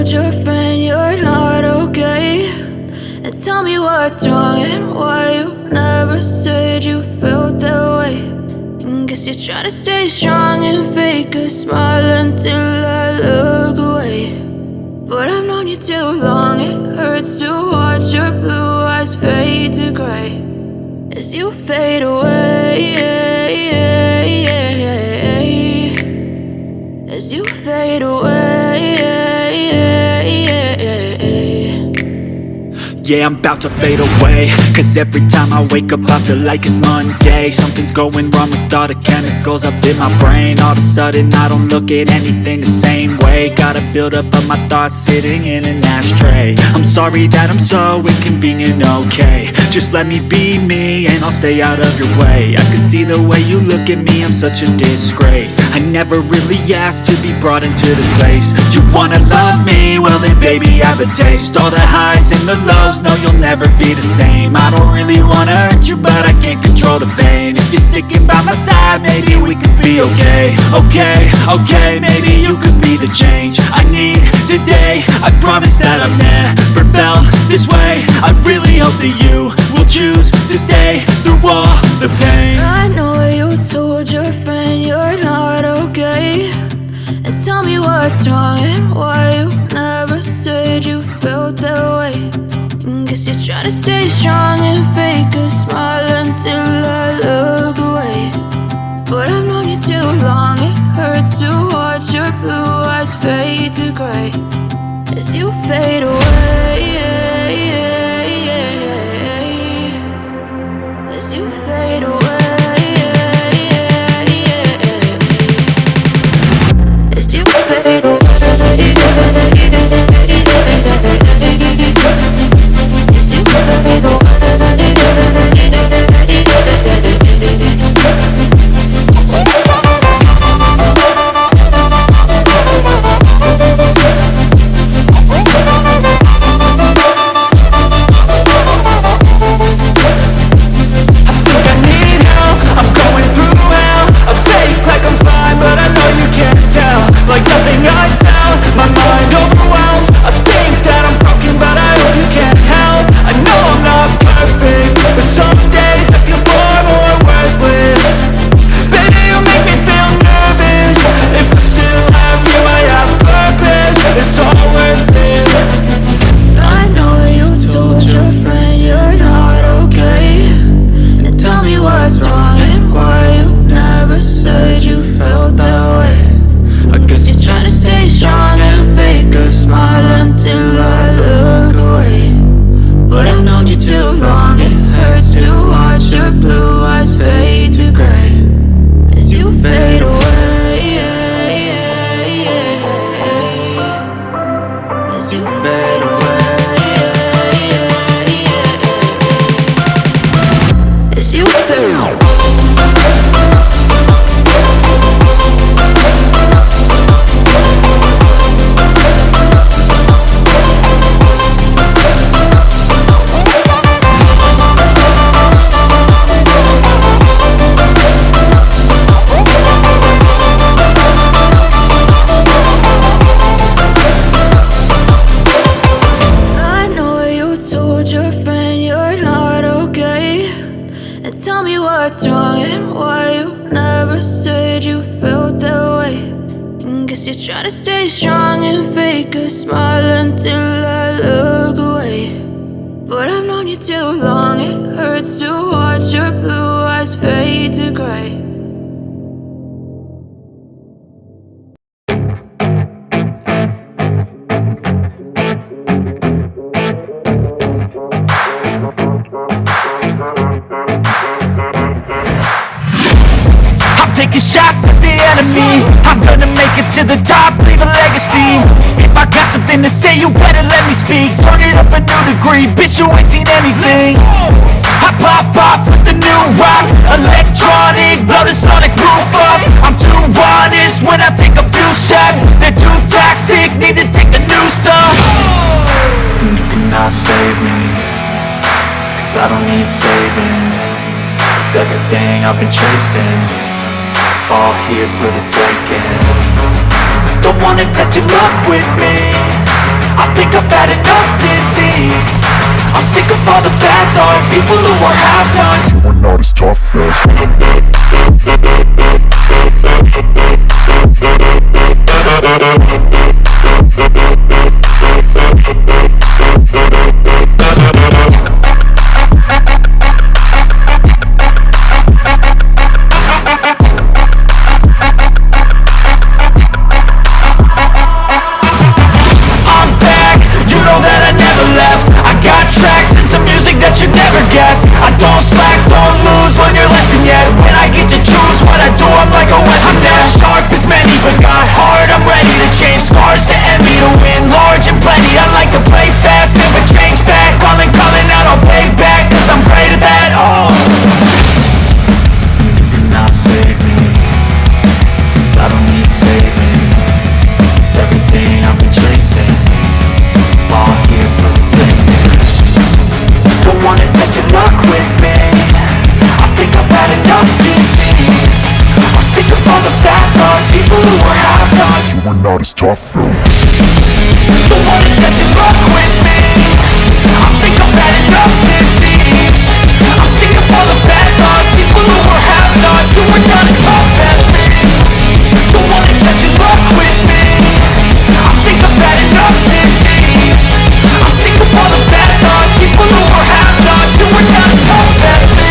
told your friend you're not okay? And tell me what's wrong and why you never said you felt that way. And guess you're trying to stay strong and fake a smile until I look away. But I've known you too long, it hurts to watch your blue eyes fade to gray as you fade away, as you fade away. Yeah, I'm about to fade away, cause every time I wake up I feel like it's Monday. Something's going wrong with all the chemicals up in my brain. All of a sudden I don't look at anything the same way. Gotta build up of my thoughts sitting in an ashtray. I'm sorry that I'm so inconvenient, okay? Just let me be me and I'll stay out of your way. I can see the way you look at me, I'm such a disgrace. I never really asked to be brought into this place. You wanna love me? Well then baby I have a taste. All the highs and the lows, no you'll never be the same. I don't really wanna hurt you but I can't control the pain. If you're sticking by my side maybe we could be okay. Okay, maybe you could be the change I need today. I promise that I've never felt this way. I really hope that you will choose to stay through all the pain. I know you told your friend you're not okay. And tell me what's wrong and why you never said you felt that way. And guess you're trying to stay strong and fake a smile until I look away. But I've known you too long, it hurts to watch your blue eyes fade to gray as you fade away, as you fade away, as you fade away. Like nothing I felt, my mind overwhelms. I think that I'm broken but I hope you can't help. I know I'm not perfect, but some days I feel far more worthless. Baby, you make me feel nervous. If I still have you, I have purpose. It's all worth it. I know you told your friend you're not okay. And tell me what's wrong and why you never said you felt that way. I guess you're trying to stay strong and fake a smile until I look away. But I've known you too long, it hurts to watch your blue eyes fade to gray as you fade away, as you fade away, as you fade away. Tell me what's wrong and why you never said you felt that way. And guess you're trying to stay strong and fake a smile until I look away. But I've known you too long, it hurts to watch your blue eyes fade to gray. Taking shots at the enemy. I'm gonna make it to the top, leave a legacy. If I got something to say, you better let me speak. Turn it up a new degree, bitch, you ain't seen anything. I pop off with the new rock, electronic, blow the sonic roof up. I'm too honest when I take a few shots. They're too toxic, need to take a new song. And you cannot save me, cause I don't need saving. It's everything I've been chasing, all here for the taking. Don't wanna test your luck with me, I think I've had enough disease. I'm sick of all the bad thoughts, people who are half-nots. You are not as tough as I don't slack, don't lose, learn your lesson yet. When I get to choose what I do, I'm like a weapon. I'm not as sharp as many, but got heart. I'm ready to change scars to envy, to win large and plenty. I like to play fast, never change back. Calling out, I'll pay back, cause I'm great at that. Oh, you cannot save me, cause I don't need saving. It's everything I've been chasing, all here for the taking. Don't wanna test your luck with me, I think I've had enough disease. I'm sick of all the bad thoughts, people who are half-nots. you are not as tough as Don't wanna test your luck with me, I think I've had enough disease. I'm sick of all the bad thoughts, people who are half-nots, who are not as tough as me. Don't wanna test your luck with me, I think I've had enough disease. I'm sick of all the bad thoughts, people who are half-nots, who are not as tough as me.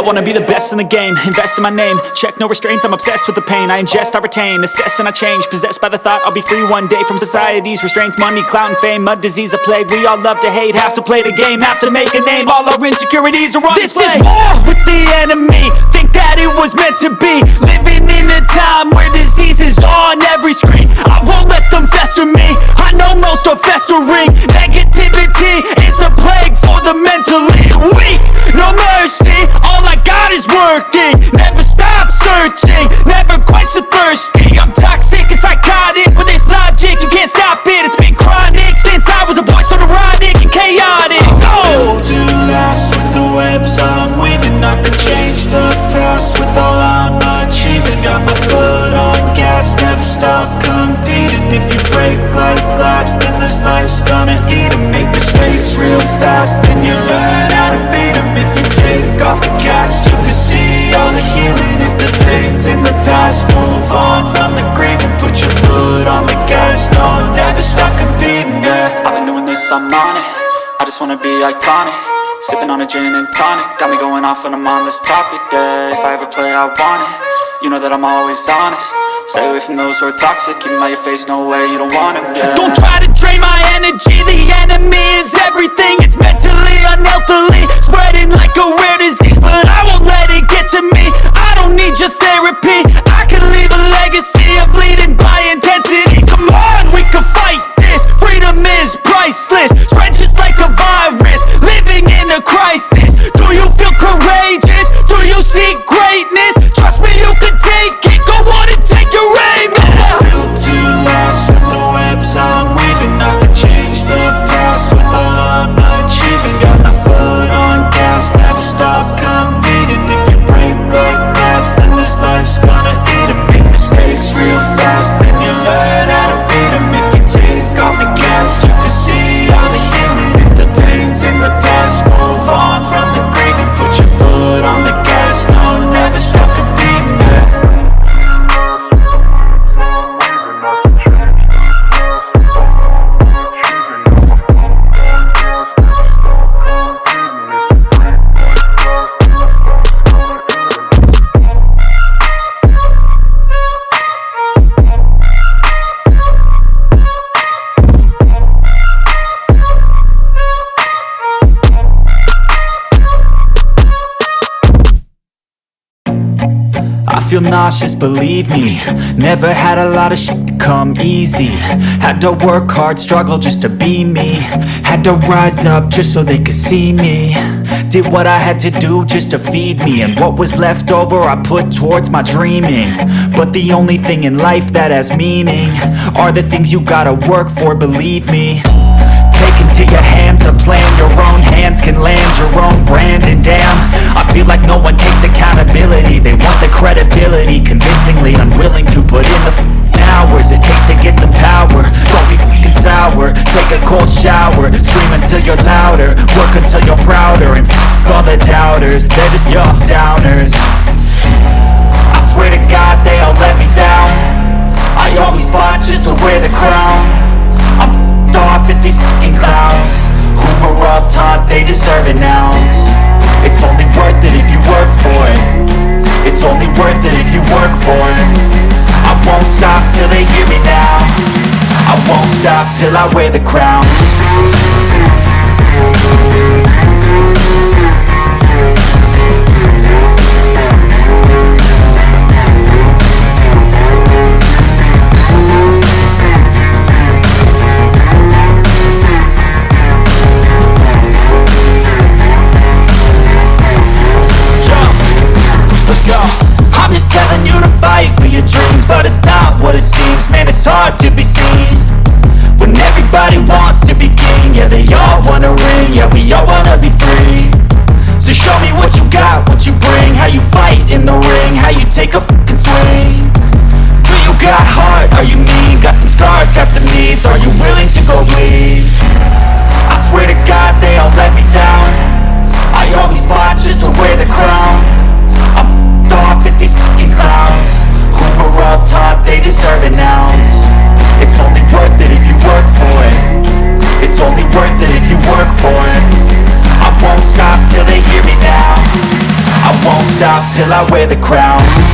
wanna be the best in the game, invest in my name, check no restraints, I'm obsessed with the pain. I ingest, I retain, assess and I change, possessed by the thought I'll be free one day from society's restraints. Money, clout and fame, a disease, a plague. We all love to hate, have to play the game, have to make a name. All our insecurities are on display. This is war with the enemy, think that it was meant to be. Living in a time where disease is on every screen. I won't let them fester me, I know most are festering. Negativity is a plague for the mentally weak. No mercy, all I got is working. Never stop searching, never quench the thirsty. I'm toxic and psychotic with this logic, you can't stop it. It's been chronic since I was a boy, so neurotic and chaotic. Built to last with the webs I'm weaving. I could change the past with all I'm achieving. Got my foot on gas, never stop competing. If you break like glass, then this life's gonna eat 'em. Make mistakes real fast, then you learn how to beat 'em. If you take off the cast, you can see all the healing. If the pain's in the past, move on from the grave and put your foot on the gas. No, never stop competing, yeah. I've been doing this, I'm on it, I just wanna be iconic. Sipping on a gin and tonic, got me going off when I'm on this topic, yeah. If I ever play, I want it, you know that I'm always honest. Stay away from those who are toxic, keep them out your face, no way, you don't want them, yeah. Don't try to drain my energy, the enemy is everything. It's mentally, unhealthily, spreading like a rare disease. But I won't let it get to me, I don't need your therapy. I can leave a legacy of leading by intensity. Come on, we can fight this, freedom is priceless. Spread just like a virus, living in a crisis. Do you feel courageous? Do you see greatness? Trust me, you can take it, go on and take your aim, yeah. Built to last with the webs I'm weaving. I could change the past with all I'm achieving. Got my foot on gas, never stop competing. If you break like glass, then this life's gonna eat 'em. Make mistakes real fast, then you learn how to beat 'em. If you take off the cast, you can see all the healing. If the pain's in the past, move on from the grave and put your foot on the gas. No, never stop competing, yeah. I feel nauseous, believe me. Never had a lot of shit come easy. Had to work hard, struggle just to be me. Had to rise up just so they could see me. Did what I had to do just to feed me, and what was left over I put towards my dreaming. But the only thing in life that has meaning are the things you gotta work for, believe me. Take into your hands a plan, your own hands can land your own brand. And damn, I feel like no one takes accountability. They want the credibility, convincingly unwilling to put in the hours it takes to get some power. Don't be f***ing sour, take a cold shower. Scream until you're louder, work until you're prouder. And f*** all the doubters, they're just your downers. I swear to God they all let me down. I always fought just to wear the crown. I'm off at these fucking clowns who were all taught they deserve an ounce. It's only worth it if you work for it. It's only worth it if you work for it. I won't stop till they hear me now. I won't stop till I wear the crown. I'm just telling you to fight for your dreams, but it's not what it seems. Man, it's hard to be seen when everybody wants to be king. Yeah, they all wanna ring, yeah, we all wanna be free. So show me what you got, what you bring, how you fight in the ring, how you take a fucking swing. Do you got heart, are you mean? Got some scars, got some needs, are you willing to go bleed? I swear to God they all let me down. I always fought just to wear the crown. I'm off at these fucking clowns who were all taught they deserve an ounce. It's only worth it if you work for it. It's only worth it if you work for it. I won't stop till they hear me now. I won't till I wear the crown.